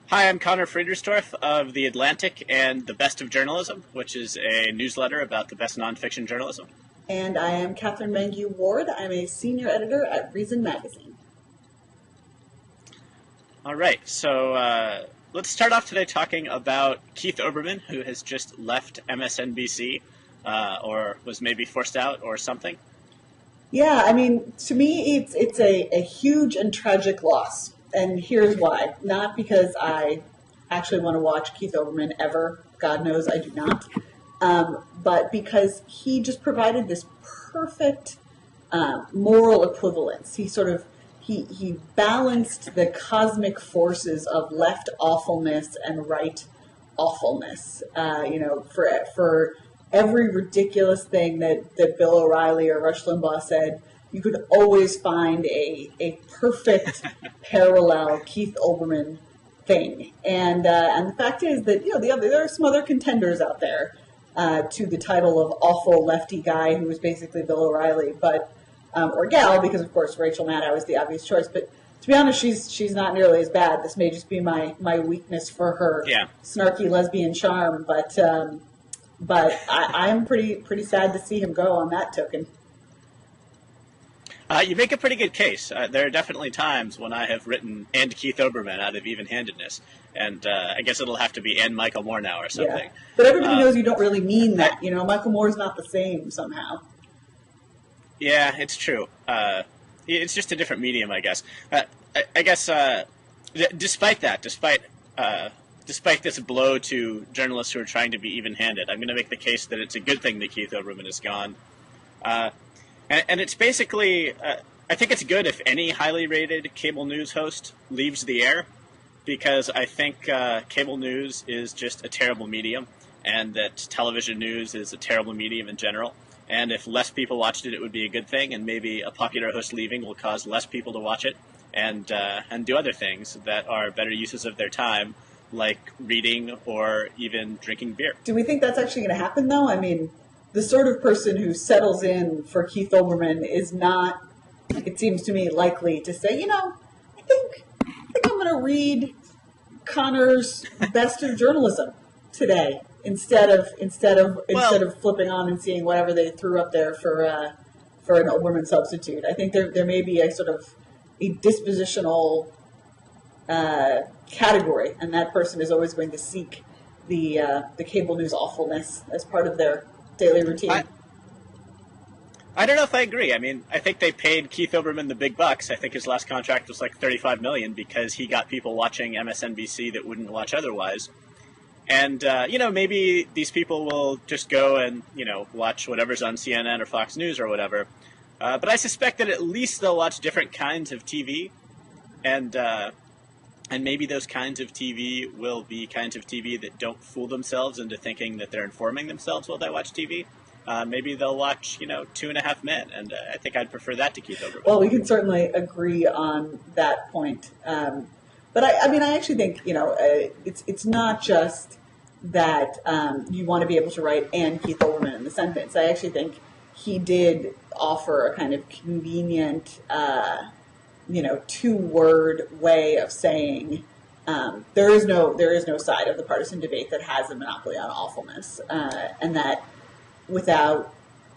Hi, I'm Conor Friedersdorf of The Atlantic and The Best of Journalism, which is a newsletter about the best nonfiction journalism. And I am Katherine Mangu-Ward. I'm a senior editor at Reason Magazine. All right, so let's start off today talking about Keith Olbermann, who has just left MSNBC, or was maybe forced out or something. Yeah, I mean, to me, it's a huge and tragic loss. And here's why. Not because I actually want to watch Keith Olbermann ever. God knows I do not. But because he just provided this perfect moral equivalence. He balanced the cosmic forces of left awfulness and right awfulness. For every ridiculous thing that Bill O'Reilly or Rush Limbaugh said, you could always find a perfect parallel Keith Olbermann thing. And the fact is that there are some other contenders out there to the title of awful lefty guy who was basically Bill O'Reilly, but or gal, because of course Rachel Maddow is the obvious choice. But to be honest, she's not nearly as bad. This may just be my weakness for her snarky lesbian charm, but I'm pretty sad to see him go on that token. You make a pretty good case. There are definitely times when I have written "and Keith Olbermann" out of even-handedness, and I guess it'll have to be "and Michael Moore" now or something. Yeah. But everybody knows you don't really mean that. Michael Moore's not the same somehow. Yeah, it's true. It's just a different medium, I guess. I guess despite this blow to journalists who are trying to be even-handed, I'm going to make the case that it's a good thing that Keith Olbermann is gone. And it's basically, I think it's good if any highly rated cable news host leaves the air, because I think cable news is just a terrible medium, and that television news is a terrible medium in general. And if less people watched it, it would be a good thing, and maybe a popular host leaving will cause less people to watch it and do other things that are better uses of their time, like reading or even drinking beer. Do we think that's actually going to happen, though? I mean, the sort of person who settles in for Keith Olbermann is not, it seems to me, likely to say, I think I'm going to read Conor's Best of Journalism today instead of flipping on and seeing whatever they threw up there for an Olbermann substitute. I think there may be a sort of a dispositional category, and that person is always going to seek the cable news awfulness as part of their daily routine. I don't know if I agree. I mean, I think they paid Keith Olbermann the big bucks. I think his last contract was like $35 million because he got people watching MSNBC that wouldn't watch otherwise. And, maybe these people will just go and, watch whatever's on CNN or Fox News or whatever. But I suspect that at least they'll watch different kinds of TV. And maybe those kinds of TV will be kinds of TV that don't fool themselves into thinking that they're informing themselves while they watch TV. Maybe they'll watch, 2.5 Men, and I think I'd prefer that to Keith Olbermann. Well, we can certainly agree on that point. But I actually think, it's not just that you want to be able to write "and Keith Olbermann" in the sentence. I actually think he did offer a kind of convenient two-word way of saying there is no side of the partisan debate that has a monopoly on awfulness, and that without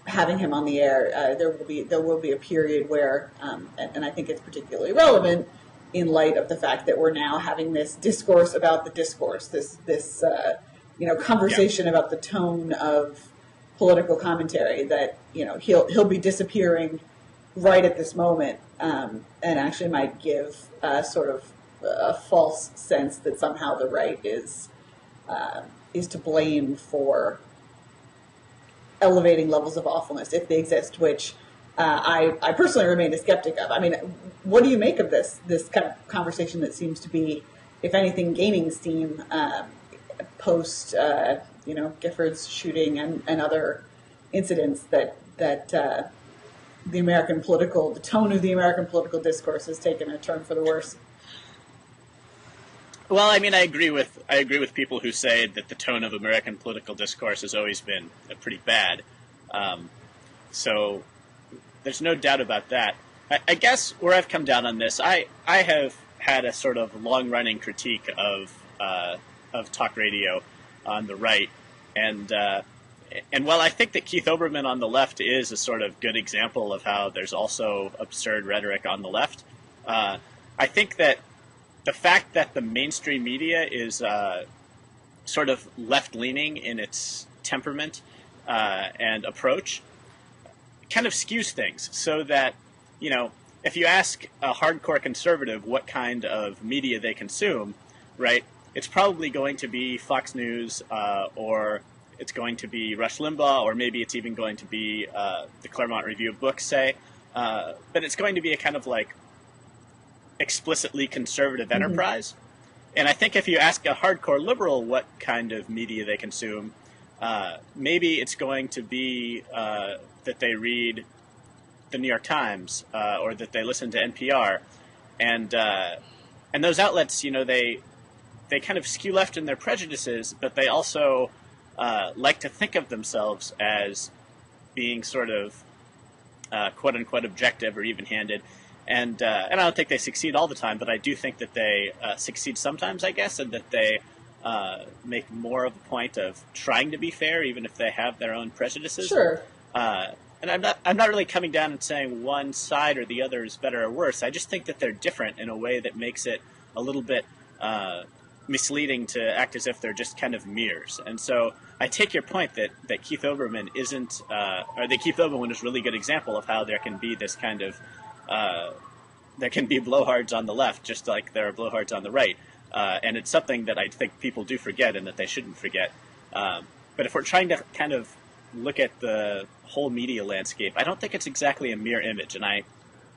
having him on the air, there will be a period where, and I think it's particularly relevant in light of the fact that we're now having this discourse about the discourse, this conversation about the tone of political commentary, that he'll be disappearing right at this moment, and actually might give sort of a false sense that somehow the right is to blame for elevating levels of awfulness, if they exist, which I personally remain a skeptic of. I mean, what do you make of this kind of conversation that seems to be, if anything, gaining steam post Gifford's shooting and other incidents that the tone of the American political discourse has taken a turn for the worse? Well, I mean, I agree with people who say that the tone of American political discourse has always been pretty bad. So there's no doubt about that. I guess where I've come down on this, I have had a sort of long-running critique of talk radio on the right, and while I think that Keith Olbermann on the left is a sort of good example of how there's also absurd rhetoric on the left, I think that the fact that the mainstream media is sort of left-leaning in its temperament and approach kind of skews things, so that, you know, if you ask a hardcore conservative what kind of media they consume, right, it's probably going to be Fox News, or it's going to be Rush Limbaugh, or maybe it's even going to be the Claremont Review of Books, say. But it's going to be a kind of like explicitly conservative enterprise. And I think if you ask a hardcore liberal what kind of media they consume, maybe it's going to be that they read the New York Times, or that they listen to NPR, and those outlets, you know, they kind of skew left in their prejudices, but they also like to think of themselves as being sort of quote unquote objective or even-handed, and I don't think they succeed all the time, but I do think that they succeed sometimes, I guess, and that they make more of a point of trying to be fair, even if they have their own prejudices. Sure. And I'm not really coming down and saying one side or the other is better or worse. I just think that they're different in a way that makes it a little bit misleading to act as if they're just kind of mirrors. And so I take your point that Keith Olbermann isn't, or that Keith Olbermann is a really good example of how there can be this kind of, there can be blowhards on the left, just like there are blowhards on the right. And it's something that I think people do forget and that they shouldn't forget. But if we're trying to kind of look at the whole media landscape, I don't think it's exactly a mirror image, and I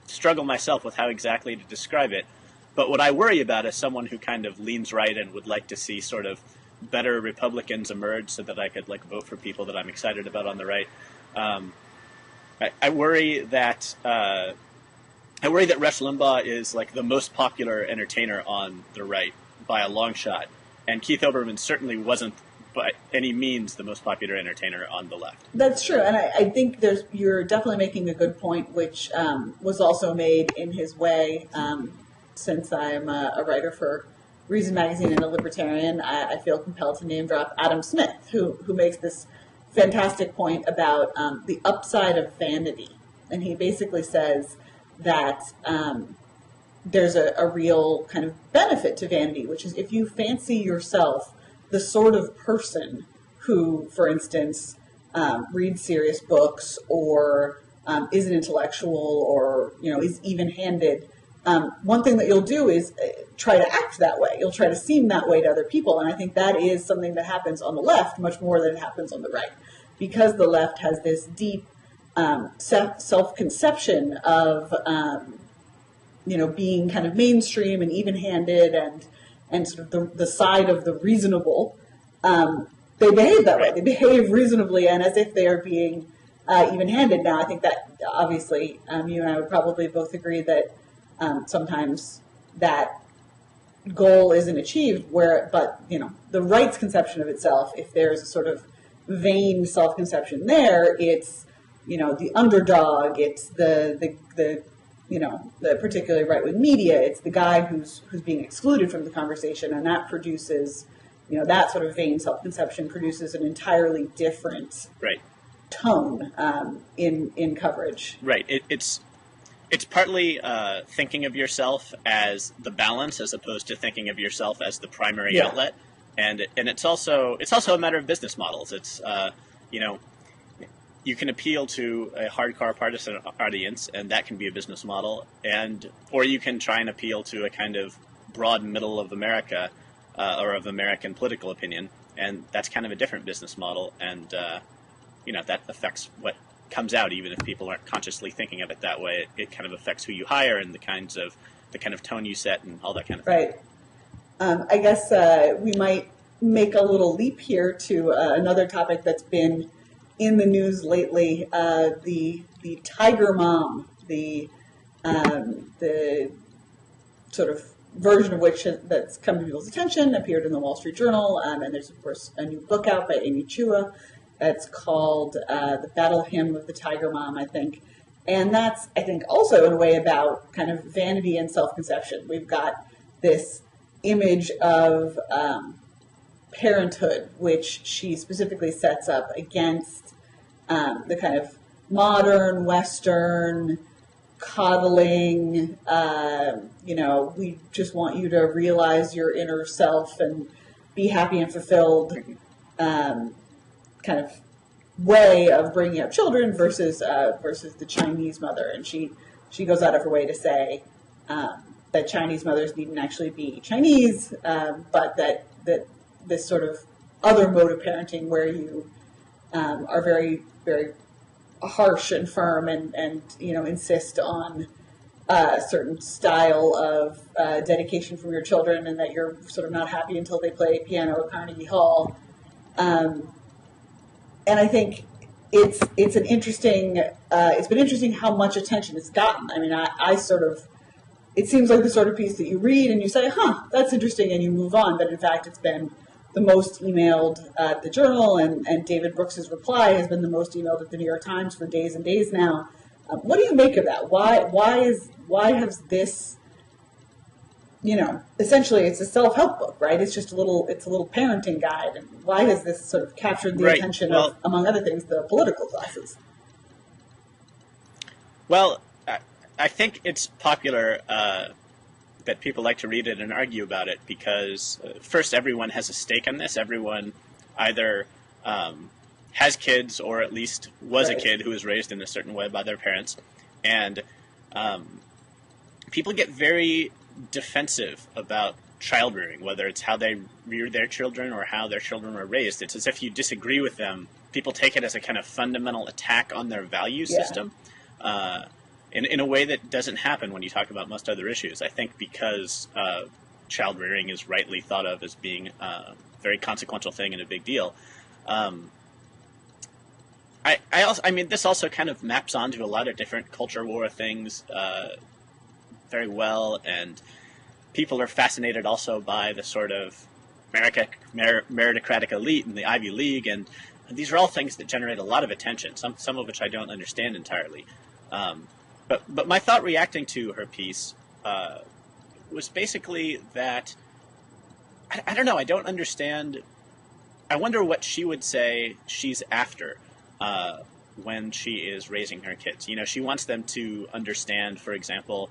struggle myself with how exactly to describe it. But what I worry about as someone who kind of leans right and would like to see sort of better Republicans emerge so that I could like vote for people that I'm excited about on the right, I worry that Rush Limbaugh is like the most popular entertainer on the right by a long shot, and Keith Olbermann certainly wasn't by any means the most popular entertainer on the left. That's true, and I think you're definitely making a good point, which was also made in his way. Since I'm a writer for Reason Magazine and a libertarian, I feel compelled to name drop Adam Smith, who makes this fantastic point about the upside of vanity. And he basically says that there's a real kind of benefit to vanity, which is if you fancy yourself the sort of person who, for instance, reads serious books or is an intellectual or, you know, is even-handed, one thing that you'll do is try to act that way. You'll try to seem that way to other people. And I think that is something that happens on the left much more than it happens on the right. Because the left has this deep self-conception of, you know, being kind of mainstream and even-handed and sort of the side of the reasonable, they behave that way. They behave reasonably and as if they are being even-handed. Now, I think that obviously you and I would probably both agree that sometimes that goal isn't achieved, but you know, the right's conception of itself, if there's a sort of vain self-conception there, it's, you know, the underdog, it's the you know, the particularly right-wing media, it's the guy who's being excluded from the conversation, and that produces, you know, that sort of vain self-conception produces an entirely different tone in coverage. Right. It's partly thinking of yourself as the balance as opposed to thinking of yourself as the primary outlet, and it's also a matter of business models. It's you know, you can appeal to a hardcore partisan audience, and that can be a business model, or you can try and appeal to a kind of broad middle of America or of American political opinion, and that's kind of a different business model, and you know, that affects what comes out, even if people aren't consciously thinking of it that way. It kind of affects who you hire and the kind of tone you set and all that kind of thing. Right. I guess we might make a little leap here to another topic that's been in the news lately: the Tiger Mom, the sort of version of which that's come to people's attention, appeared in the Wall Street Journal, and there's of course a new book out by Amy Chua. It's called The Battle Hymn of the Tiger Mom, I think. And that's, I think, also in a way about kind of vanity and self-conception. We've got this image of parenthood, which she specifically sets up against the kind of modern Western coddling, we just want you to realize your inner self and be happy and fulfilled kind of way of bringing up children versus the Chinese mother. And she goes out of her way to say that Chinese mothers needn't actually be Chinese, but that this sort of other mode of parenting where you are very, very harsh and firm and insist on a certain style of dedication from your children, and that you're sort of not happy until they play piano at Carnegie Hall. And I think it's an interesting. It's been interesting how much attention it's gotten. I mean, I sort of. It seems like the sort of piece that you read and you say, "Huh, that's interesting," and you move on. But in fact, it's been the most emailed at the Journal, and David Brooks's reply has been the most emailed at the New York Times for days and days now. What do you make of that? Why has this? Essentially, it's a self-help book, right? It's just a little parenting guide. And why has this sort of captured the attention of, among other things, the political classes? Well, I think it's popular that people like to read it and argue about it because, first, everyone has a stake in this. Everyone either has kids or at least was a kid who was raised in a certain way by their parents. And people get very defensive about child rearing, whether it's how they rear their children or how their children were raised. It's as if you disagree with them. People take it as a kind of fundamental attack on their value system in a way that doesn't happen when you talk about most other issues. I think because child rearing is rightly thought of as being a very consequential thing and a big deal. This also kind of maps onto a lot of different culture war things very well, and people are fascinated also by the sort of meritocratic elite in the Ivy League, and these are all things that generate a lot of attention, some of which I don't understand entirely. But my thought reacting to her piece was basically that, I don't know, I don't understand. I wonder what she would say she's after when she is raising her kids. She wants them to understand, for example,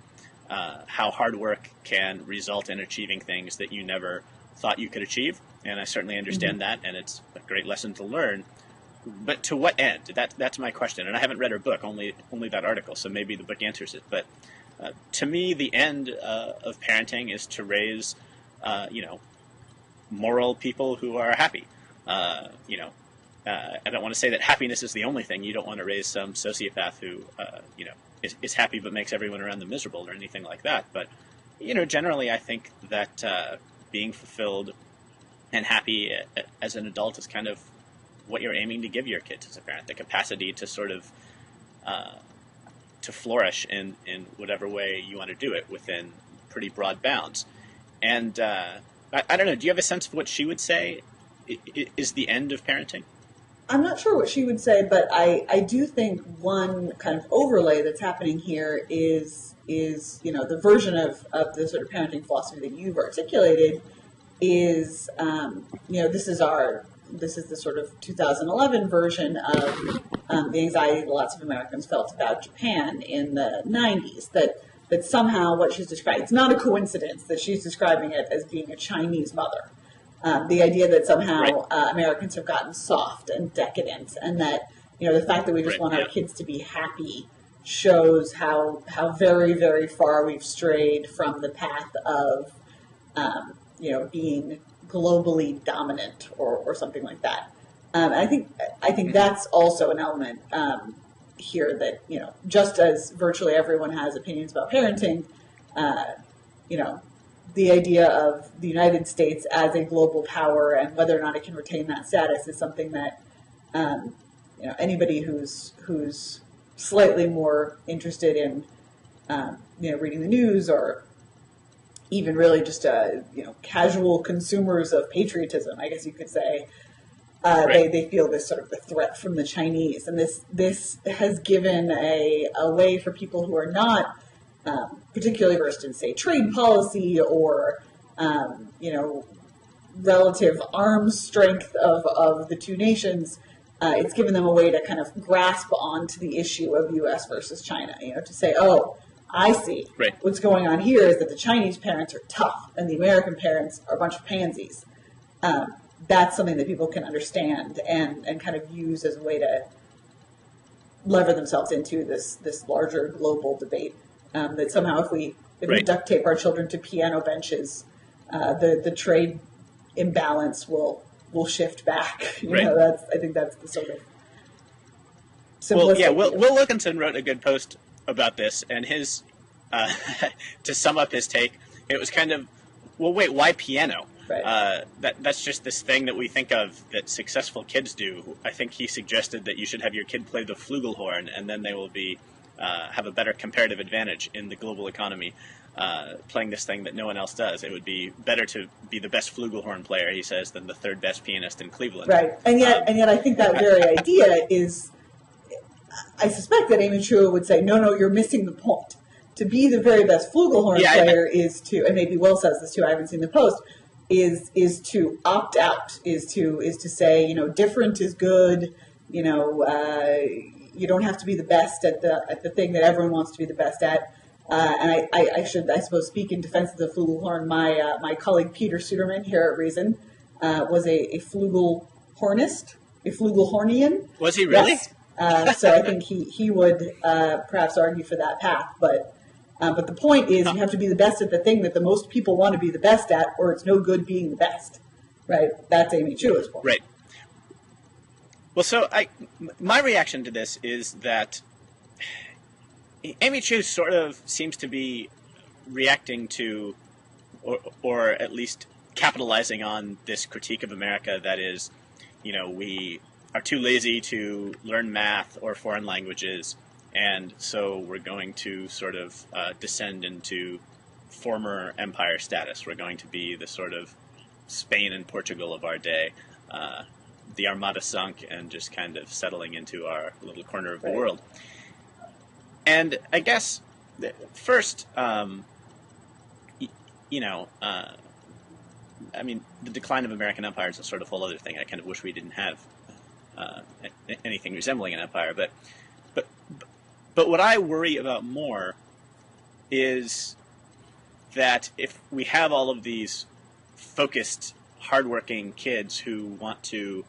how hard work can result in achieving things that you never thought you could achieve. And I certainly understand that, and it's a great lesson to learn. But to what end? That's my question. And I haven't read her book, only that article, so maybe the book answers it. But to me, the end of parenting is to raise, moral people who are happy. I don't want to say that happiness is the only thing. You don't want to raise some sociopath who, is happy but makes everyone around them miserable or anything like that. But, generally I think that being fulfilled and happy as an adult is kind of what you're aiming to give your kids as a parent, the capacity to sort of to flourish in whatever way you want to do it within pretty broad bounds. And I don't know, do you have a sense of what she would say is the end of parenting? I'm not sure what she would say, but I do think one kind of overlay that's happening here is the version of the sort of parenting philosophy that you've articulated is this is the sort of 2011 version of the anxiety that lots of Americans felt about Japan in the 90s, that somehow what she's describing, it's not a coincidence that she's describing it as being a Chinese mother. The idea that somehow Americans have gotten soft and decadent, and that the fact that we just want our kids to be happy shows how very, very far we've strayed from the path of being globally dominant or something like that. And I think that's also an element here that just as virtually everyone has opinions about parenting, the idea of the United States as a global power and whether or not it can retain that status is something that anybody who's slightly more interested in reading the news or even really just casual consumers of patriotism, I guess you could say, they feel this sort of the threat from the Chinese, and this has given a way for people who are not particularly versed in, say, trade policy or, relative arms strength of the two nations. It's given them a way to kind of grasp onto the issue of U.S. versus China, to say, oh, I see. Right. What's going on here is that the Chinese parents are tough and the American parents are a bunch of pansies. That's something that people can understand and kind of use as a way to lever themselves into this larger global debate. That somehow if we duct tape our children to piano benches, the trade imbalance will shift back. I think that's the sort of simplistic. Well, Will Wilkinson wrote a good post about this, and his to sum up his take, it was kind of, well, wait, why piano? Right. That's just this thing that we think of that successful kids do. I think he suggested that you should have your kid play the Flugelhorn, and then they will be have a better comparative advantage in the global economy. Playing this thing that no one else does. It would be better to be the best Flugelhorn player, he says, than the third best pianist in Cleveland. Right, and yet I think that very idea is, I suspect that Amy Chua would say, no, you're missing the point. To be the very best Flugelhorn player is to, and maybe Will says this too, I haven't seen the post, is to opt out, is to say, different is good, you don't have to be the best at the thing that everyone wants to be the best at. And I should, I suppose, speak in defense of the Flugelhorn. My colleague Peter Suderman here at Reason was a Flugelhornist, a Flugelhornian. Was he really? Yes. So I think he would perhaps argue for that path. But the point is, you have to be the best at the thing that the most people want to be the best at, or it's no good being the best. Right? That's Amy Chua's point. Right. Well, so my reaction to this is that Amy Chua sort of seems to be reacting to, or at least capitalizing on this critique of America that is, we are too lazy to learn math or foreign languages, and so we're going to sort of descend into former empire status. We're going to be the sort of Spain and Portugal of our day. The Armada sunk and just kind of settling into our little corner of the world. And I guess, first, the decline of American empire is a sort of whole other thing. I kind of wish we didn't have anything resembling an empire. But what I worry about more is that if we have all of these focused, hardworking kids who want to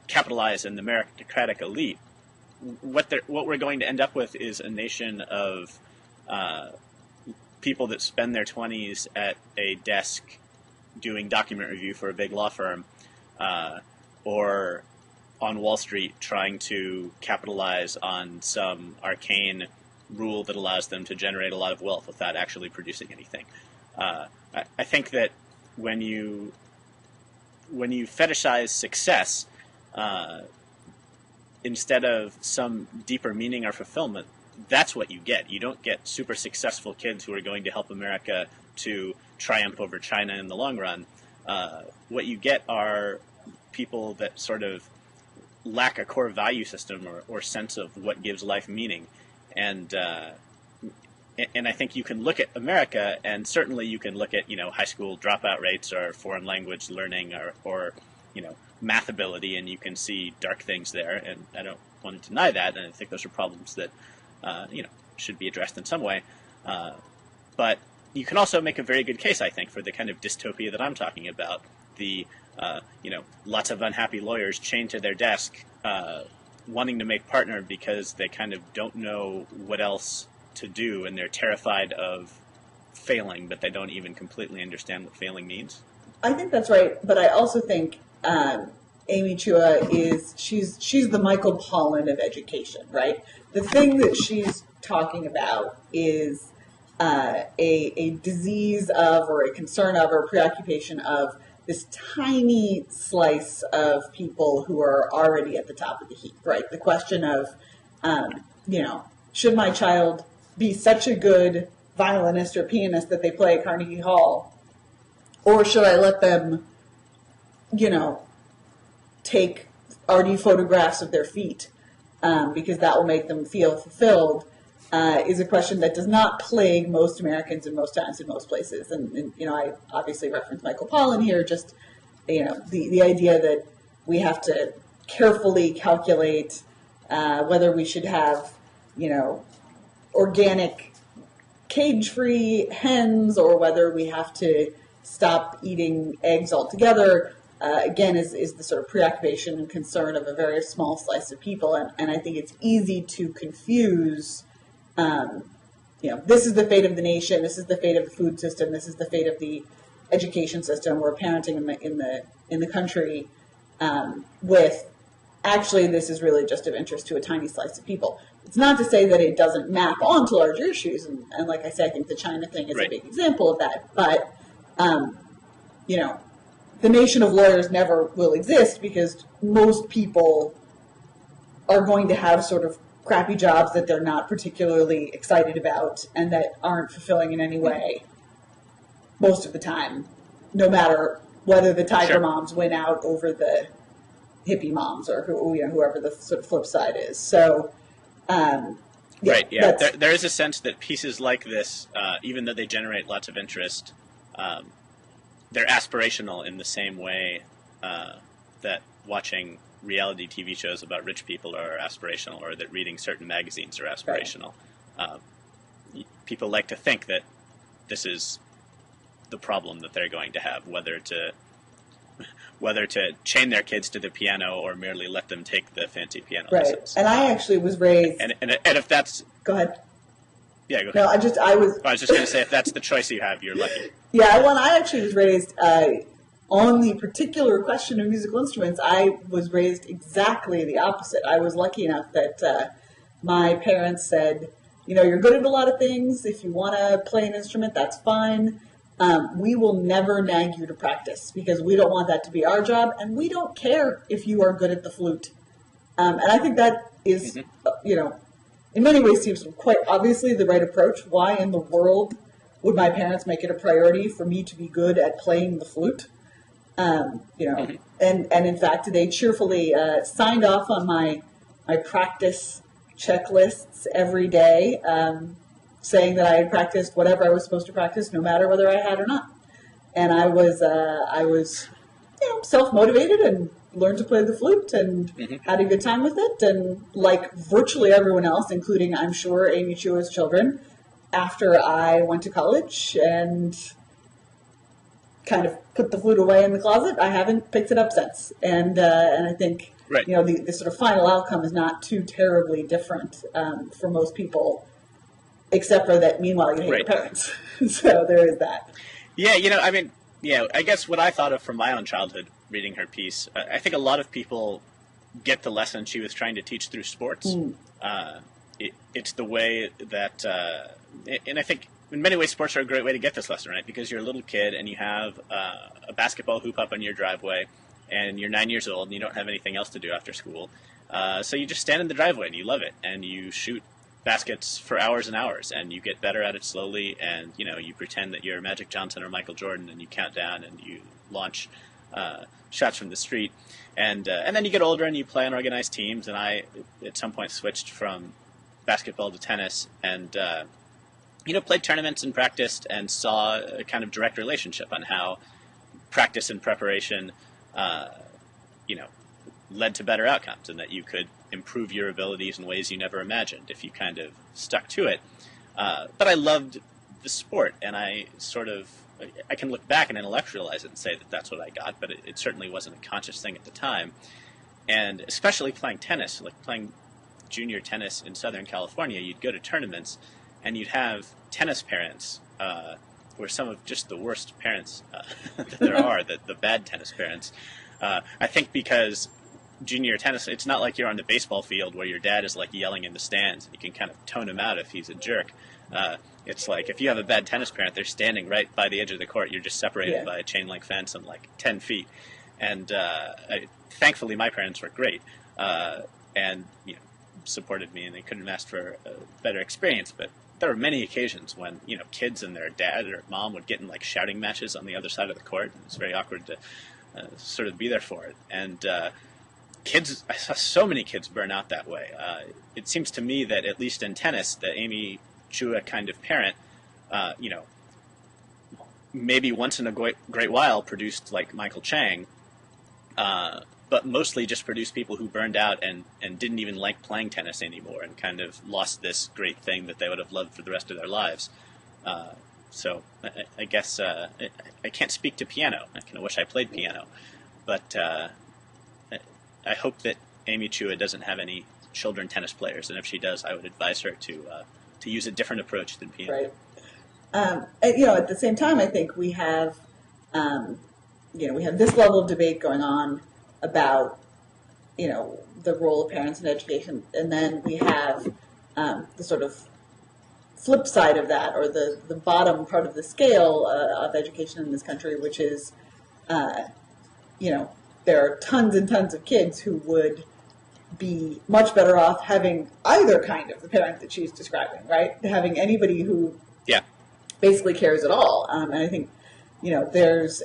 capitalize on the meritocratic elite, what we're going to end up with is a nation of people that spend their 20s at a desk doing document review for a big law firm, or on Wall Street trying to capitalize on some arcane rule that allows them to generate a lot of wealth without actually producing anything. I think that when you fetishize success, instead of some deeper meaning or fulfillment, that's what you get. You don't get super successful kids who are going to help America to triumph over China in the long run. What you get are people that sort of lack a core value system or sense of what gives life meaning. And I think you can look at America, and certainly you can look at, high school dropout rates or foreign language learning or math ability, and you can see dark things there, and I don't want to deny that, and I think those are problems that should be addressed in some way. But you can also make a very good case, I think, for the kind of dystopia that I'm talking about. The lots of unhappy lawyers chained to their desk, wanting to make partner because they kind of don't know what else to do, and they're terrified of failing, but they don't even completely understand what failing means. I think that's right, but I also think Amy Chua she's the Michael Pollan of education, right? The thing that she's talking about is a disease of, or a concern of, or a preoccupation of this tiny slice of people who are already at the top of the heap, right? The question of, should my child be such a good violinist or pianist that they play at Carnegie Hall, or should I let them, take arty photographs of their feet because that will make them feel fulfilled? is a question that does not plague most Americans in most times in most places. And I obviously reference Michael Pollan here, just, the idea that we have to carefully calculate whether we should have, organic cage-free hens or whether we have to stop eating eggs altogether, again, is the sort of preoccupation and concern of a very small slice of people. And I think it's easy to confuse, this is the fate of the nation, this is the fate of the food system, this is the fate of the education system, or parenting in the country, with actually this is really just of interest to a tiny slice of people. It's not to say that it doesn't map onto larger issues, and like I said, I think the China thing is a big example of that. But the nation of lawyers never will exist because most people are going to have sort of crappy jobs that they're not particularly excited about and that aren't fulfilling in any way most of the time, no matter whether the tiger moms win out over the hippie moms or whoever the sort of flip side is. So, there is a sense that pieces like this, even though they generate lots of interest, they're aspirational in the same way that watching reality TV shows about rich people are aspirational, or that reading certain magazines are aspirational. People like to think that this is the problem that they're going to have, whether to chain their kids to the piano or merely let them take the fancy piano lessons. And I actually was raised... And if that's... Go ahead. Yeah, go ahead. No, I was just going to say, if that's the choice you have, you're lucky. Yeah, well, I actually was raised on the particular question of musical instruments. I was raised exactly the opposite. I was lucky enough that my parents said, you're good at a lot of things. If you want to play an instrument, that's fine. We will never nag you to practice because we don't want that to be our job, and we don't care if you are good at the flute. And I think that is, in many ways seems quite obviously the right approach. Why in the world would my parents make it a priority for me to be good at playing the flute? And in fact, they cheerfully signed off on my practice checklists every day, saying that I had practiced whatever I was supposed to practice, no matter whether I had or not. And I was self-motivated and learned to play the flute and had a good time with it. And like virtually everyone else, including, I'm sure, Amy Chua's children, after I went to college and kind of put the flute away in the closet, I haven't picked it up since. And I think, the sort of final outcome is not too terribly different for most people, except for that, meanwhile, you hate your parents. So there is that. Yeah, I guess what I thought of from my own childhood reading her piece, I think a lot of people get the lesson she was trying to teach through sports. It's the way that, and I think in many ways sports are a great way to get this lesson, right? Because you're a little kid and you have a basketball hoop up on your driveway and you're 9 years old and you don't have anything else to do after school. So you just stand in the driveway and you love it and you shoot baskets for hours and hours, and you get better at it slowly, and you pretend that you're Magic Johnson or Michael Jordan, and you count down and you launch shots from the street, and then you get older and you play on organized teams. And I at some point switched from basketball to tennis, and played tournaments and practiced, and saw a kind of direct relationship on how practice and preparation led to better outcomes, and that you could improve your abilities in ways you never imagined if you kind of stuck to it. But I loved the sport, and I can look back and intellectualize it and say that that's what I got, but it certainly wasn't a conscious thing at the time. And especially playing tennis, like playing junior tennis in Southern California, you'd go to tournaments and you'd have tennis parents who are some of just the worst parents that there are, the bad tennis parents. I think because junior tennis, it's not like you're on the baseball field where your dad is like yelling in the stands and you can kind of tone him out if he's a jerk. It's like if you have a bad tennis parent, they're standing right by the edge of the court. You're just separated by a chain link fence and like 10 feet. And thankfully, my parents were great and supported me, and they couldn't have asked for a better experience. But there were many occasions when kids and their dad or mom would get in like shouting matches on the other side of the court. And it's very awkward to sort of be there for it. And kids, I saw so many kids burn out that way. It seems to me that at least in tennis, the Amy Chua kind of parent, maybe once in a great while produced like Michael Chang, but mostly just produced people who burned out and didn't even like playing tennis anymore and kind of lost this great thing that they would have loved for the rest of their lives. So I guess I can't speak to piano. I kind of wish I played piano, but I hope that Amy Chua doesn't have any children tennis players, and if she does, I would advise her to use a different approach than piano. Right. At the same time, I think we have, we have this level of debate going on about, the role of parents in education, and then we have the sort of flip side of that, or the bottom part of the scale of education in this country, which is, there are tons and tons of kids who would be much better off having either kind of the parent that she's describing, right? Having anybody who basically cares at all. And I think, there's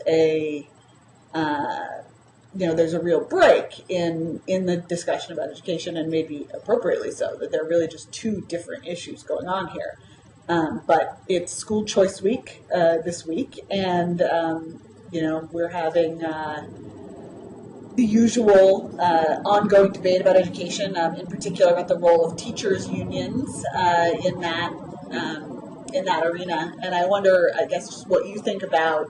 a real break in the discussion about education, and maybe appropriately so, that there are really just two different issues going on here. But it's school choice week this week, and, we're having the usual ongoing debate about education, in particular about the role of teachers' unions in that arena. And I wonder, I guess, just what you think about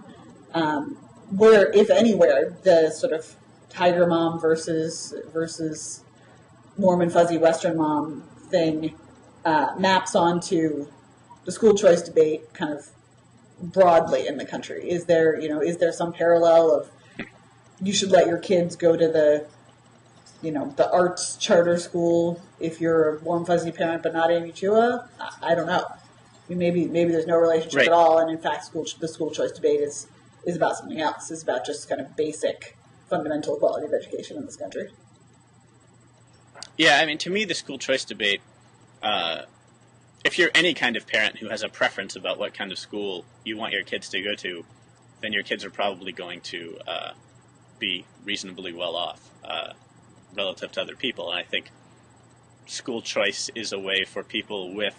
where, if anywhere, the sort of Tiger Mom versus warm and fuzzy Western mom thing maps onto the school choice debate kind of broadly in the country. Is there some parallel of you should let your kids go to the arts charter school if you're a warm fuzzy parent, but not Amy Chua? I don't know. I mean, maybe there's no relationship at all, and in fact, the school choice debate is about something else. It's about just kind of basic, fundamental quality of education in this country. Yeah, I mean, to me, the school choice debate, if you're any kind of parent who has a preference about what kind of school you want your kids to go to, then your kids are probably going to be reasonably well off relative to other people. And I think school choice is a way for people with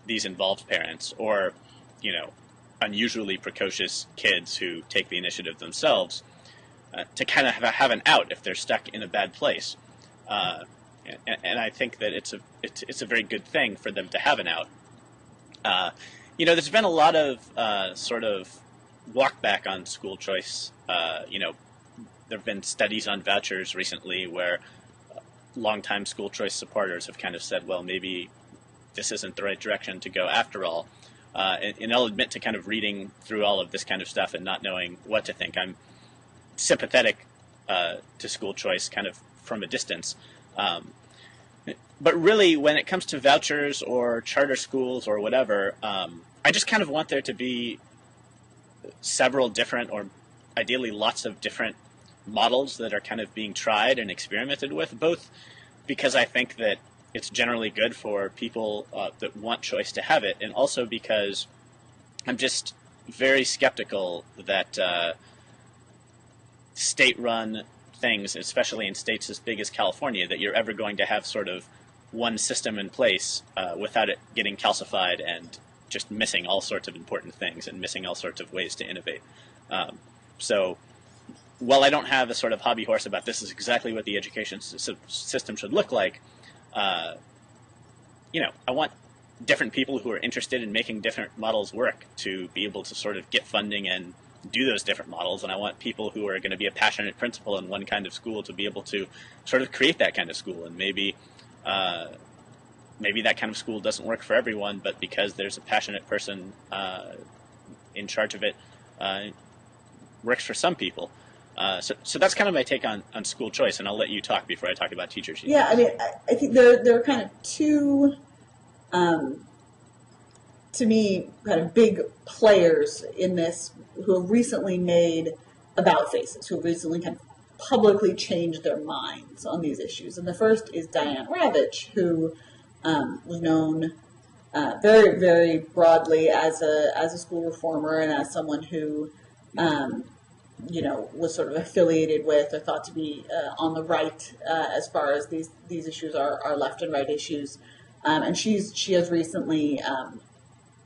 these involved parents, or, unusually precocious kids who take the initiative themselves, to kind of have an out if they're stuck in a bad place. And I think that it's a very good thing for them to have an out. There's been a lot of sort of walk back on school choice. There have been studies on vouchers recently where longtime school choice supporters have kind of said, well, maybe this isn't the right direction to go after all. And I'll admit to kind of reading through all of this kind of stuff and not knowing what to think. I'm sympathetic to school choice kind of from a distance. But really, when it comes to vouchers or charter schools or whatever, I just kind of want there to be several different, or ideally lots of different models that are kind of being tried and experimented with, both because I think that it's generally good for people that want choice to have it, and also because I'm just very skeptical that state-run things, especially in states as big as California, that you're ever going to have sort of one system in place without it getting calcified and just missing all sorts of important things and missing all sorts of ways to innovate. So while I don't have a sort of hobby horse about this is exactly what the education system should look like, I want different people who are interested in making different models work to be able to sort of get funding and do those different models. And I want people who are going to be a passionate principal in one kind of school to be able to sort of create that kind of school. And maybe that kind of school doesn't work for everyone, but because there's a passionate person in charge of it, works for some people. So that's kind of my take on school choice, and I'll let you talk before I talk about teachers. Yeah, I mean, I think there are kind of two, to me, kind of big players in this who have recently made about faces, who have recently kind of publicly changed their minds on these issues. And the first is Diane Ravitch, who was known very, very broadly as a school reformer and as someone who was sort of affiliated with or thought to be on the right as far as these issues are left and right issues. And she has recently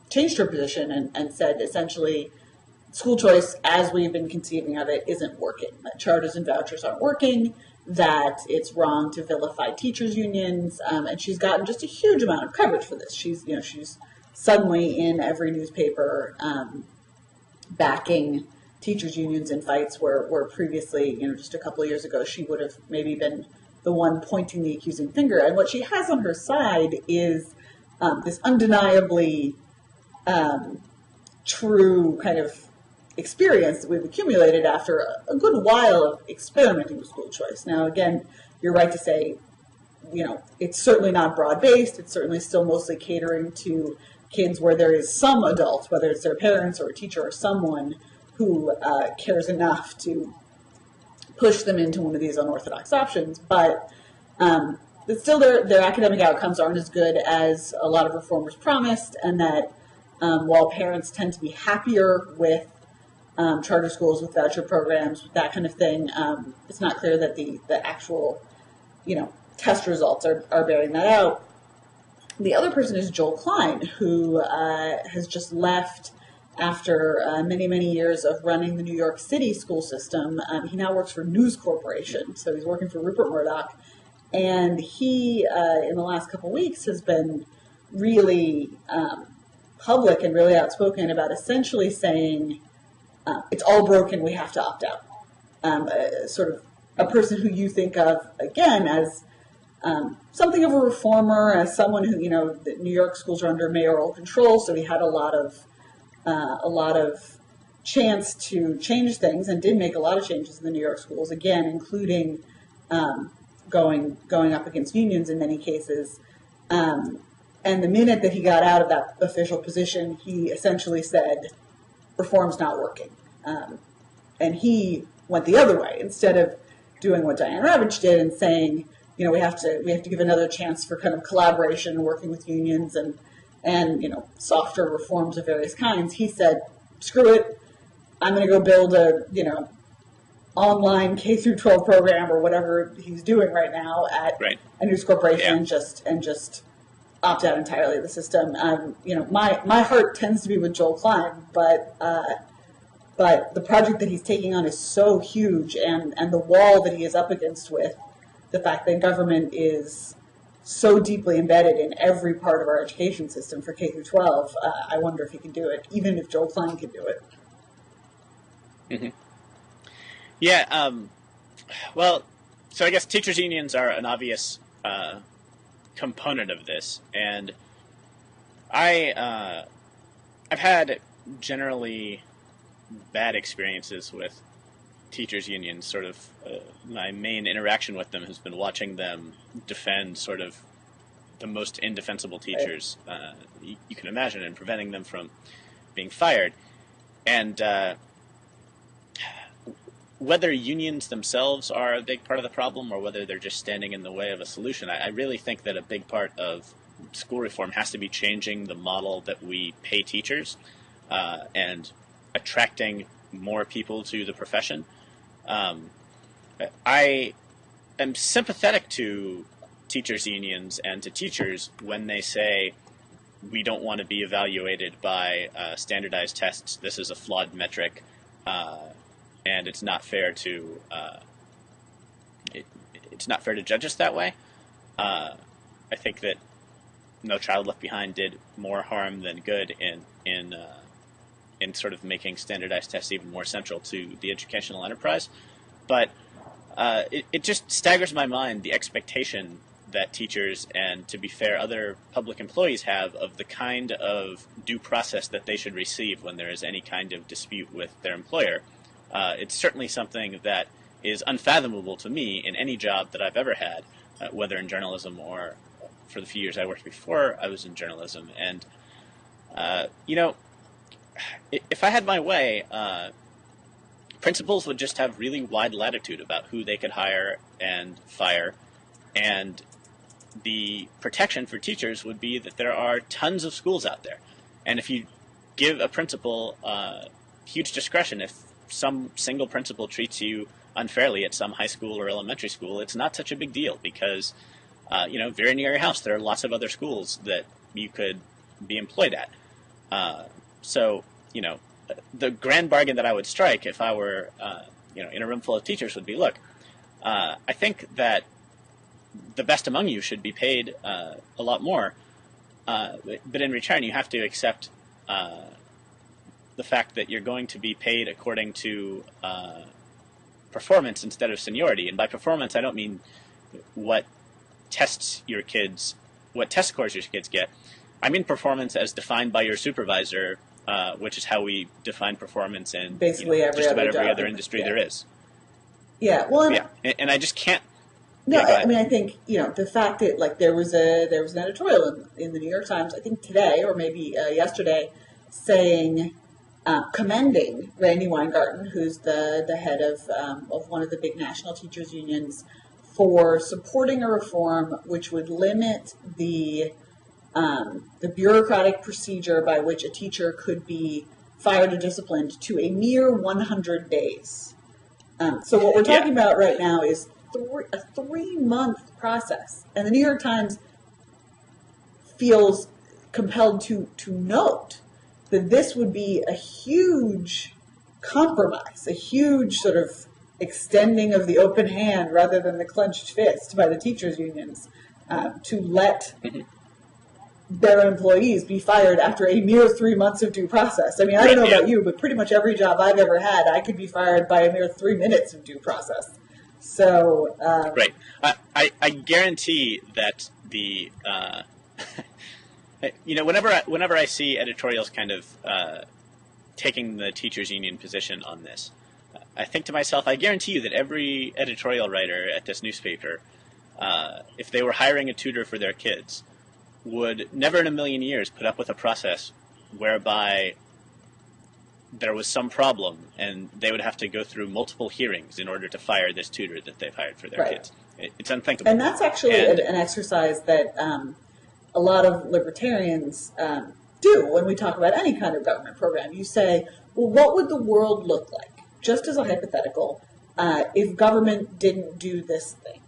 changed her position and said essentially school choice as we've been conceiving of it isn't working, that charters and vouchers aren't working, that it's wrong to vilify teachers unions, and she's gotten just a huge amount of coverage for this. She's suddenly in every newspaper backing teachers unions in fights where previously, just a couple of years ago, she would have maybe been the one pointing the accusing finger. And what she has on her side is this undeniably true kind of experience that we've accumulated after a good while of experimenting with school choice. Now, again, you're right to say, it's certainly not broad-based. It's certainly still mostly catering to kids where there is some adult, whether it's their parents or a teacher or someone who cares enough to push them into one of these unorthodox options. But still their academic outcomes aren't as good as a lot of reformers promised, and that while parents tend to be happier with charter schools, with voucher programs, with that kind of thing, it's not clear that the actual, test results are bearing that out. The other person is Joel Klein, who has just left after many, many years of running the New York City school system. He now works for News Corporation, so he's working for Rupert Murdoch. And he, in the last couple of weeks, has been really public and really outspoken about essentially saying, it's all broken, we have to opt out. Sort of a person who you think of, again, as something of a reformer, as someone who, the New York schools are under mayoral control, so he had a lot of chance to change things, and did make a lot of changes in the New York schools, again, including going up against unions in many cases. And the minute that he got out of that official position, he essentially said, reform's not working. And he went the other way. Instead of doing what Diane Ravitch did and saying, we have to give another chance for kind of collaboration and working with unions and softer reforms of various kinds, he said, screw it, I'm going to go build a, online K through 12 program or whatever he's doing right now at a News Corporation, and just opt out entirely of the system. My heart tends to be with Joel Klein, but the project that he's taking on is so huge, and the wall that he is up against with the fact that government is so deeply embedded in every part of our education system for K through 12, I wonder if he can do it, even if Joel Klein can do it. Mm-hmm. Yeah, well, so I guess teachers' unions are an obvious component of this, and I've had generally bad experiences with teachers' unions. Sort of my main interaction with them has been watching them defend sort of the most indefensible teachers you can imagine, and preventing them from being fired. And whether unions themselves are a big part of the problem or whether they're just standing in the way of a solution, I really think that a big part of school reform has to be changing the model that we pay teachers and attracting more people to the profession. I am sympathetic to teachers' unions and to teachers when they say, we don't want to be evaluated by standardized tests, this is a flawed metric, and it's not fair to judge us that way. I think that No Child Left Behind did more harm than good in sort of making standardized tests even more central to the educational enterprise. But it just staggers my mind, the expectation that teachers and, to be fair, other public employees have of the kind of due process that they should receive when there is any kind of dispute with their employer. It's certainly something that is unfathomable to me in any job that I've ever had, whether in journalism or for the few years I worked before I was in journalism. And, if I had my way, principals would just have really wide latitude about who they could hire and fire, and the protection for teachers would be that there are tons of schools out there. And if you give a principal huge discretion, some single principal treats you unfairly at some high school or elementary school, it's not such a big deal because, very near your house, there are lots of other schools that you could be employed at. The grand bargain that I would strike if I were, in a room full of teachers would be, look, I think that the best among you should be paid a lot more, but in return you have to accept the fact that you're going to be paid according to performance instead of seniority. And by performance, I don't mean what test scores your kids get. I mean performance as defined by your supervisor, which is how we define performance in basically just about every other industry there is. Yeah, well, and I just can't. No, I mean, I think the fact that there was an editorial in the New York Times, I think today or maybe yesterday, saying commending Randy Weingarten, who's the head of one of the big national teachers unions, for supporting a reform which would limit the bureaucratic procedure by which a teacher could be fired or disciplined to a mere 100 days. So what we're talking about right now is a 3-month process, and the New York Times feels compelled to note that this would be a huge compromise, a huge sort of extending of the open hand rather than the clenched fist by the teachers' unions to let their employees be fired after a mere 3 months of due process. I mean, I don't know about you, but pretty much every job I've ever had, I could be fired by a mere 3 minutes of due process. So, right. I guarantee that the whenever I see editorials kind of taking the teachers union position on this, I think to myself, I guarantee you that every editorial writer at this newspaper, if they were hiring a tutor for their kids, would never in a million years put up with a process whereby there was some problem and they would have to go through multiple hearings in order to fire this tutor that they've hired for their kids. It's unthinkable. And that's actually an exercise that a lot of libertarians do when we talk about any kind of government program. You say, well, what would the world look like, just as a hypothetical, if government didn't do this thing?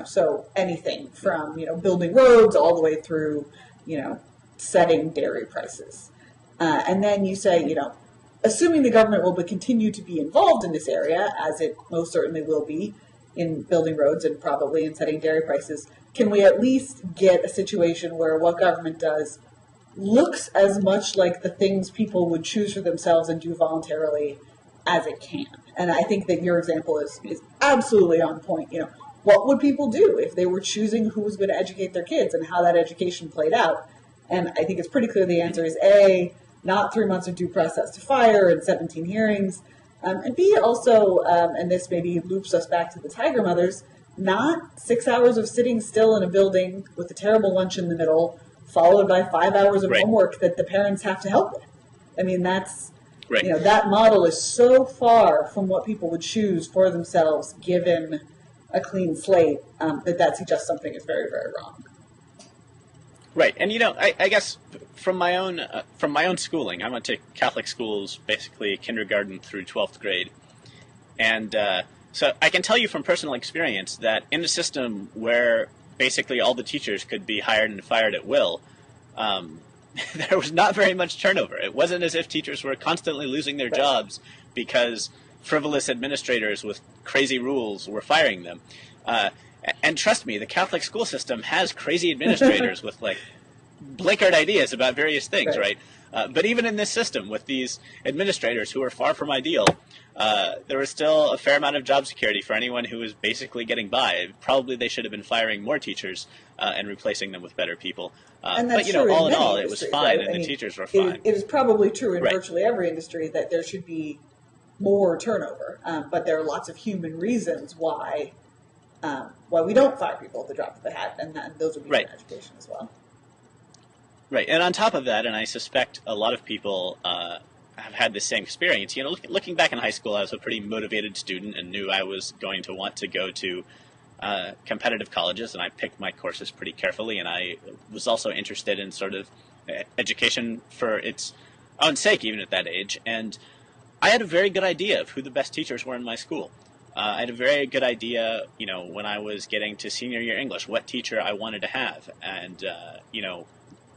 So anything from, building roads all the way through, setting dairy prices. And then you say, assuming the government will continue to be involved in this area, as it most certainly will be in building roads and probably in setting dairy prices, can we at least get a situation where what government does looks as much like the things people would choose for themselves and do voluntarily as it can? And I think that your example is absolutely on point. What would people do if they were choosing who was going to educate their kids and how that education played out? And I think it's pretty clear the answer is A, not 3 months of due process to fire and 17 hearings, and B, also, and this maybe loops us back to the Tiger Mothers, not 6 hours of sitting still in a building with a terrible lunch in the middle, followed by 5 hours of homework that the parents have to help with. I mean, that's, that model is so far from what people would choose for themselves given a clean slate, that suggests something is very, very wrong. Right, and I guess from my own schooling, I went to Catholic schools, basically kindergarten through 12th grade, and so I can tell you from personal experience that in a system where basically all the teachers could be hired and fired at will, there was not very much turnover. It wasn't as if teachers were constantly losing their jobs because frivolous administrators with crazy rules were firing them. And trust me, the Catholic school system has crazy administrators with blinkered ideas about various things, right? But even in this system, with these administrators who are far from ideal, there was still a fair amount of job security for anyone who was basically getting by. Probably they should have been firing more teachers and replacing them with better people. And that's but all in all, it was fine, and the teachers were fine. It is probably true in virtually every industry that there should be more turnover, but there are lots of human reasons why we don't fire people at the drop of the hat, and those would be in education as well. Right, and on top of that, and I suspect a lot of people have had the same experience. Looking back in high school, I was a pretty motivated student and knew I was going to want to go to competitive colleges, and I picked my courses pretty carefully, and I was also interested in sort of education for its own sake, even at that age. And I had a very good idea of who the best teachers were in my school. I had a very good idea, when I was getting to senior year English, what teacher I wanted to have. And,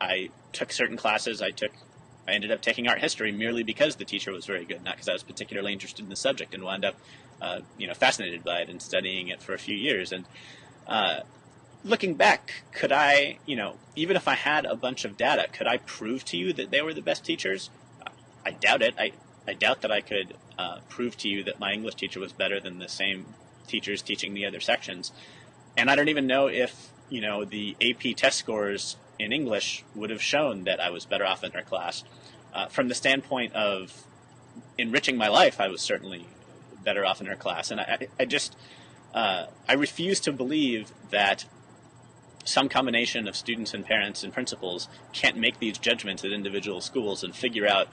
I took certain classes. I ended up taking art history merely because the teacher was very good, not because I was particularly interested in the subject, and wound up, fascinated by it and studying it for a few years. And looking back, could I, even if I had a bunch of data, could I prove to you that they were the best teachers? I doubt it. I doubt that I could prove to you that my English teacher was better than the same teachers teaching the other sections. And I don't even know if, the AP test scores in English would have shown that I was better off in her class. From the standpoint of enriching my life, I was certainly better off in her class. And I refuse to believe that some combination of students and parents and principals can't make these judgments at individual schools and figure out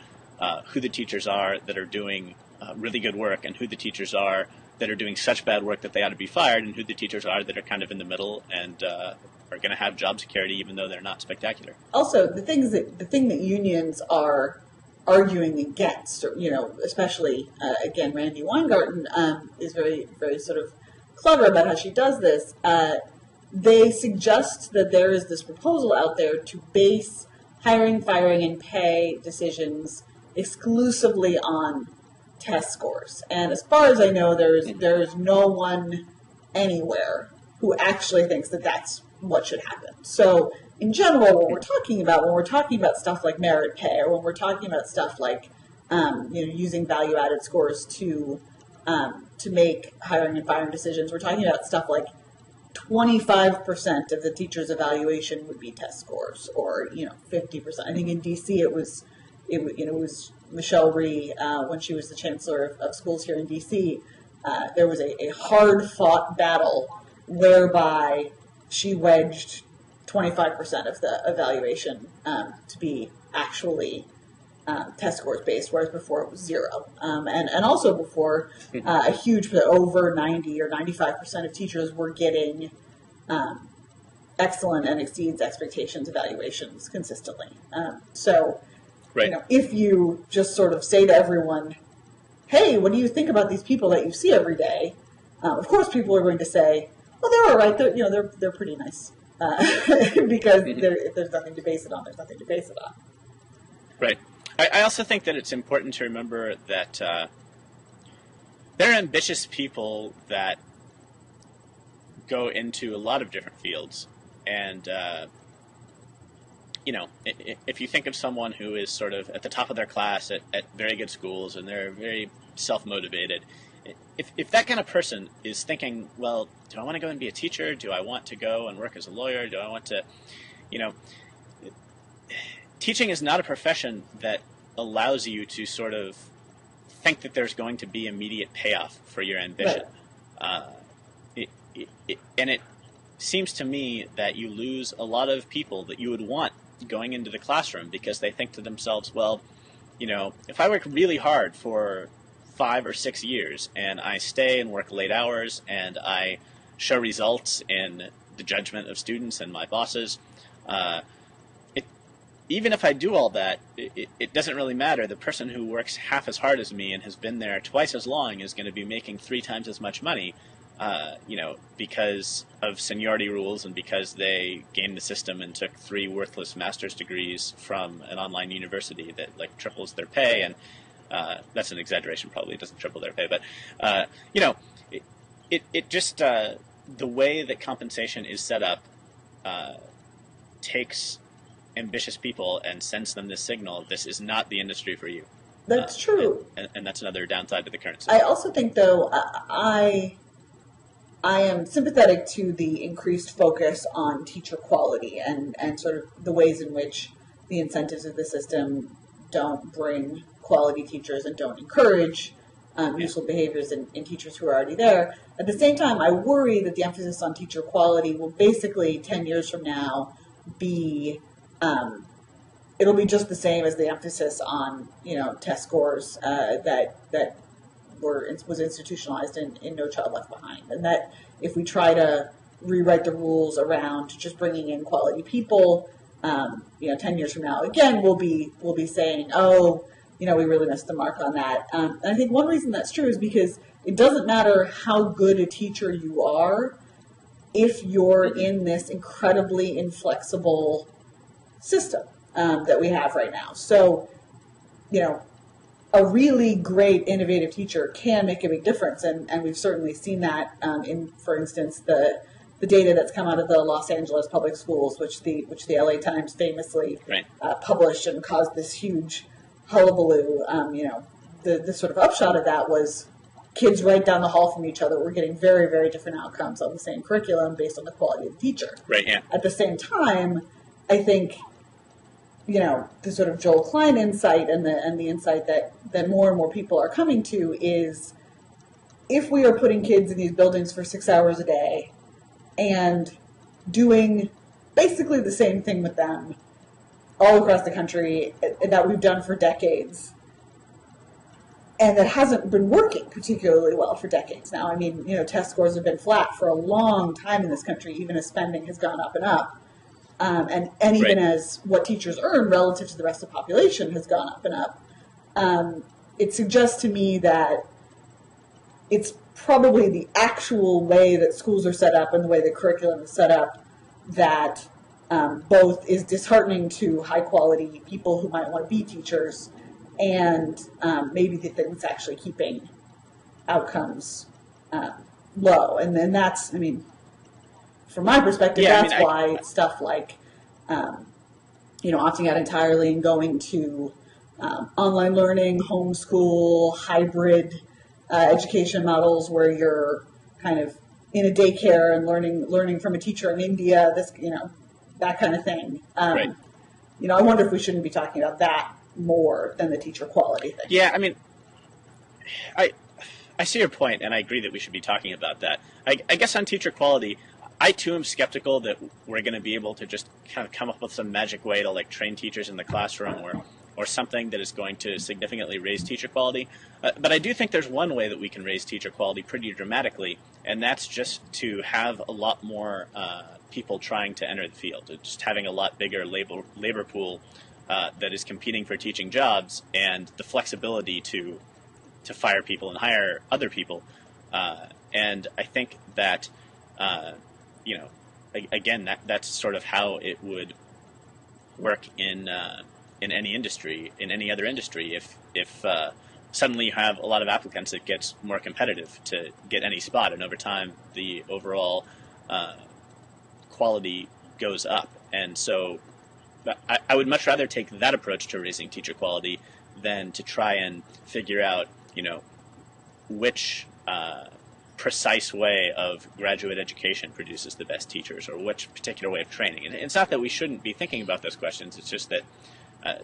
who the teachers are that are doing really good work, and who the teachers are that are doing such bad work that they ought to be fired, and who the teachers are that are kind of in the middle and are going to have job security even though they're not spectacular. Also, the thing that unions are arguing against, especially again, Randy Weingarten is very, very sort of clever about how she does this. They suggest that there is this proposal out there to base hiring, firing, and pay decisions exclusively on test scores. And as far as I know, there's no one anywhere who actually thinks that that's what should happen. So in general, when we're talking about stuff like merit pay, or when we're talking about stuff like using value-added scores to make hiring and firing decisions, we're talking about stuff like 25% of the teacher's evaluation would be test scores, or 50%. I think in DC it was Michelle Rhee when she was the chancellor of schools here in DC. There was a hard-fought battle whereby she wedged 25% of the evaluation to be actually test scores based, whereas before it was zero. And also before, a huge, over 90 or 95% of teachers were getting excellent and exceeds expectations evaluations consistently. Right. If you just sort of say to everyone, hey, what do you think about these people that you see every day? Of course, people are going to say, well, they're all right. They're pretty nice. Because if there's nothing to base it on, there's nothing to base it on. Right. I also think that it's important to remember that there are ambitious people that go into a lot of different fields. And, if you think of someone who is sort of at the top of their class at very good schools, and they're very self-motivated, if that kind of person is thinking, well, do I want to go and be a teacher? Do I want to go and work as a lawyer? Do I want to, teaching is not a profession that allows you to sort of think that there's going to be immediate payoff for your ambition. Right. And it seems to me that you lose a lot of people that you would want going into the classroom, because they think to themselves, well, if I work really hard for 5 or 6 years and I stay and work late hours and I show results in the judgment of students and my bosses, even if I do all that, it doesn't really matter. The person who works half as hard as me and has been there twice as long is going to be making 3 times as much money, because of seniority rules and because they gamed the system and took 3 worthless master's degrees from an online university that triples their pay. And that's an exaggeration, probably doesn't triple their pay, but it just the way that compensation is set up takes ambitious people and sends them this signal: this is not the industry for you. That's true, and that's another downside to the current system. I also think, though, I am sympathetic to the increased focus on teacher quality and sort of the ways in which the incentives of the system don't bring quality teachers and don't encourage useful behaviors in teachers who are already there. At the same time, I worry that the emphasis on teacher quality will basically 10 years from now be it'll be just the same as the emphasis on test scores that was institutionalized in No Child Left Behind, and that if we try to rewrite the rules around just bringing in quality people, 10 years from now, again, we'll be saying, oh, we really missed the mark on that. And I think one reason that's true is because it doesn't matter how good a teacher you are if you're in this incredibly inflexible system that we have right now. So, a really great innovative teacher can make a big difference, and we've certainly seen that in, for instance, the data that's come out of the Los Angeles public schools, which the LA Times famously published and caused this huge hullabaloo. The sort of upshot of that was kids right down the hall from each other were getting very, very different outcomes on the same curriculum based on the quality of the teacher. Right. Yeah. At the same time, I think, the sort of Joel Klein insight and the insight that more and more people are coming to is, if we are putting kids in these buildings for 6 hours a day and doing basically the same thing with them all across the country that we've done for decades, and that hasn't been working particularly well for decades now. I mean, test scores have been flat for a long time in this country, even as spending has gone up and up. And even as what teachers earn relative to the rest of the population has gone up and up. It suggests to me that it's probably the actual way that schools are set up and the way the curriculum is set up that both is disheartening to high-quality people who might want to be teachers, and maybe the thing that's actually keeping outcomes low. And then that's, from my perspective, that's why stuff like, opting out entirely and going to online learning, homeschool, hybrid education models where you're kind of in a daycare and learning from a teacher in India, that kind of thing. I wonder if we shouldn't be talking about that more than the teacher quality thing. Yeah, I see your point, and I agree that we should be talking about that. I guess on teacher quality, I too am skeptical that we're going to be able to just kind of come up with some magic way to train teachers in the classroom or something that is going to significantly raise teacher quality. But I do think there's one way that we can raise teacher quality pretty dramatically, and that's just to have a lot more people trying to enter the field, just having a lot bigger labor pool that is competing for teaching jobs, and the flexibility to fire people and hire other people. And I think that, again, that's sort of how it would work in any industry, in any other industry. If suddenly you have a lot of applicants, it gets more competitive to get any spot, and over time the overall quality goes up. And so I would much rather take that approach to raising teacher quality than to try and figure out, which precise way of graduate education produces the best teachers, or which particular way of training. And it's not that we shouldn't be thinking about those questions. It's just that,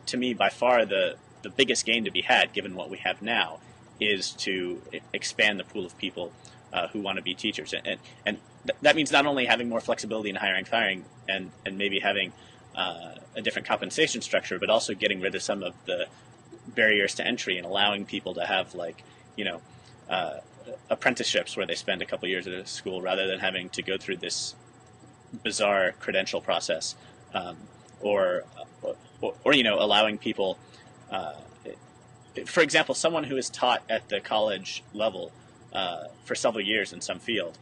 to me, by far the biggest gain to be had, given what we have now, is to expand the pool of people who want to be teachers. And that means not only having more flexibility in hiring, firing, and maybe having a different compensation structure, but also getting rid of some of the barriers to entry and allowing people to have apprenticeships where they spend a couple years at a school rather than having to go through this bizarre credential process, or allowing people, for example, someone who is taught at the college level for several years in some field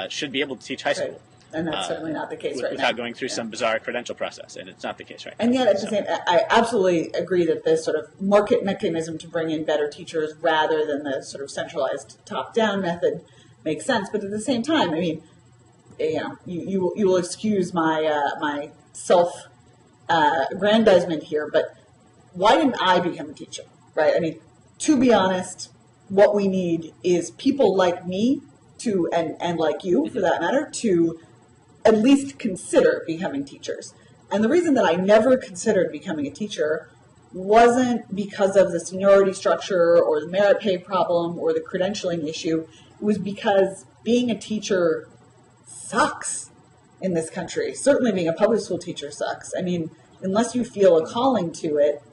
should be able to teach high school. And that's certainly not the case right now. Without going through some bizarre credential process, and it's not the case right now. And yet, at the same, I absolutely agree that this sort of market mechanism to bring in better teachers rather than the sort of centralized top-down method makes sense. But at the same time, you will excuse my my self-aggrandizement here, but why didn't I become a teacher, right? To be honest, what we need is people like me and like you, for that matter, to at least consider becoming teachers. And the reason that I never considered becoming a teacher wasn't because of the seniority structure or the merit pay problem or the credentialing issue. It was because being a teacher sucks in this country. Certainly being a public school teacher sucks. Unless you feel a calling to it,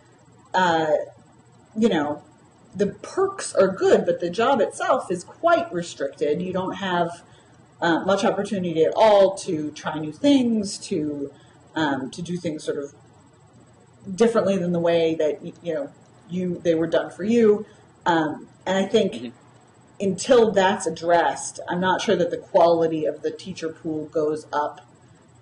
the perks are good, but the job itself is quite restricted. You don't have much opportunity at all to try new things, to do things sort of differently than the way that they were done for you. And I think until that's addressed, I'm not sure that the quality of the teacher pool goes up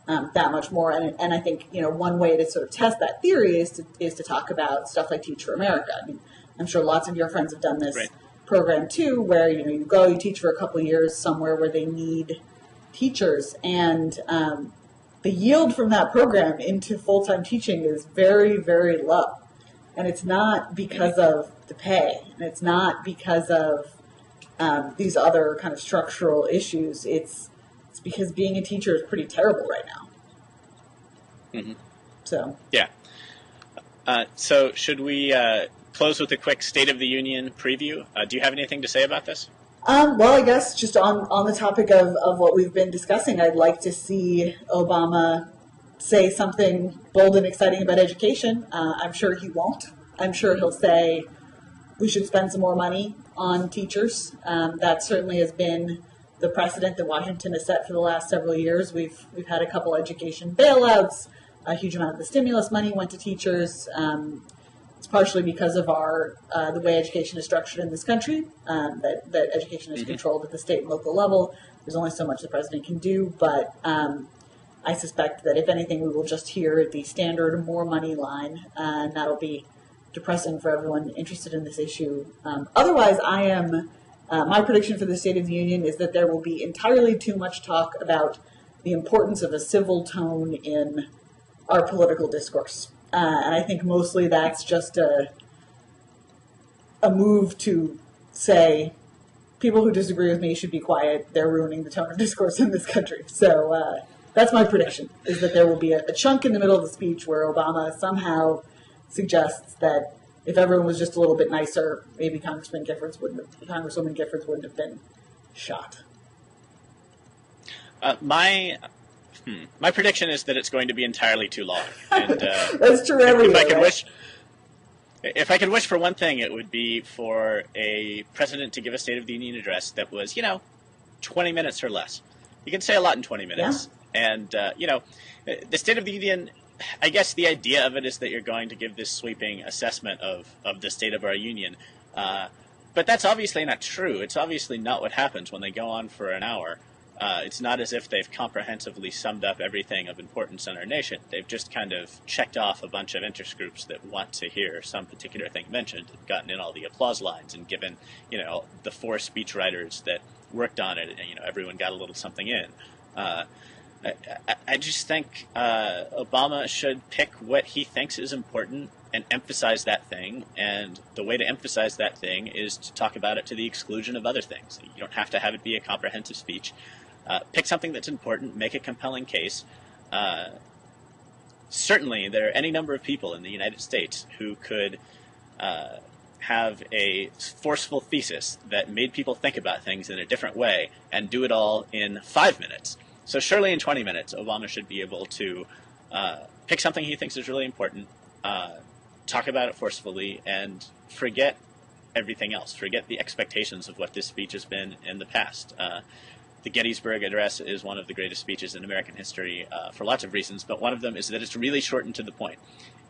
that much more. And I think, one way to sort of test that theory is to talk about stuff like Teach for America. I mean, I'm sure lots of your friends have done this program too, where, you teach for a couple of years somewhere where they need teachers. And the yield from that program into full-time teaching is very, very low. And it's not because of the pay, and it's not because of these other kind of structural issues. It's because being a teacher is pretty terrible right now. So yeah. So should we close with a quick State of the Union preview? Do you have anything to say about this? Well, I guess just on the topic of what we've been discussing, I'd like to see Obama say something bold and exciting about education. I'm sure he won't. I'm sure he'll say we should spend some more money on teachers. That certainly has been the precedent that Washington has set for the last several years. We've had a couple education bailouts. A huge amount of the stimulus money went to teachers. It's partially because of the way education is structured in this country, that education is controlled at the state and local level. There's only so much the president can do, but I suspect that if anything, we will just hear the standard more money line, and that'll be depressing for everyone interested in this issue. Otherwise, my prediction for the State of the Union is that there will be entirely too much talk about the importance of a civil tone in our political discourse. And I think mostly that's just a move to say people who disagree with me should be quiet. They're ruining the tone of discourse in this country. So that's my prediction, is that there will be a chunk in the middle of the speech where Obama somehow suggests that if everyone was just a little bit nicer, maybe Congresswoman Giffords wouldn't have been shot. My prediction is that it's going to be entirely too long. And, that's true everywhere. If I could wish for one thing, it would be for a president to give a State of the Union address that was, 20 minutes or less. You can say a lot in 20 minutes. Yeah. And, the State of the Union, I guess the idea of it is that you're going to give this sweeping assessment of the state of our union. But that's obviously not true. It's obviously not what happens when they go on for an hour. It's not as if they've comprehensively summed up everything of importance in our nation. They've just kind of checked off a bunch of interest groups that want to hear some particular thing mentioned, and gotten in all the applause lines, and given, the 4 speechwriters that worked on it, and, everyone got a little something in. I just think Obama should pick what he thinks is important and emphasize that thing. And the way to emphasize that thing is to talk about it to the exclusion of other things. You don't have to have it be a comprehensive speech. Pick something that's important, make a compelling case. Certainly, there are any number of people in the United States who could have a forceful thesis that made people think about things in a different way and do it all in 5 minutes. So surely in 20 minutes, Obama should be able to pick something he thinks is really important, talk about it forcefully, and forget everything else. Forget the expectations of what this speech has been in the past. The Gettysburg Address is one of the greatest speeches in American history for lots of reasons, but one of them is that it's really short and to the point.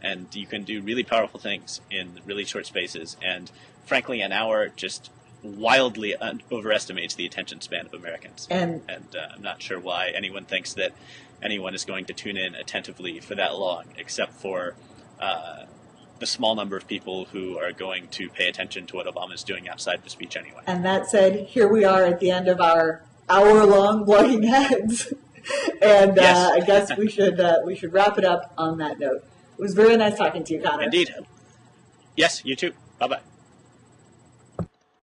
And you can do really powerful things in really short spaces. And frankly, an hour just wildly overestimates the attention span of Americans. And I'm not sure why anyone thinks that anyone is going to tune in attentively for that long, except for the small number of people who are going to pay attention to what Obama is doing outside the speech anyway. And that said, here we are at the end of our hour-long blogging heads. And yes. I guess we should wrap it up on that note. It was very nice talking to you, Conor. Indeed. Yes, you too. Bye-bye.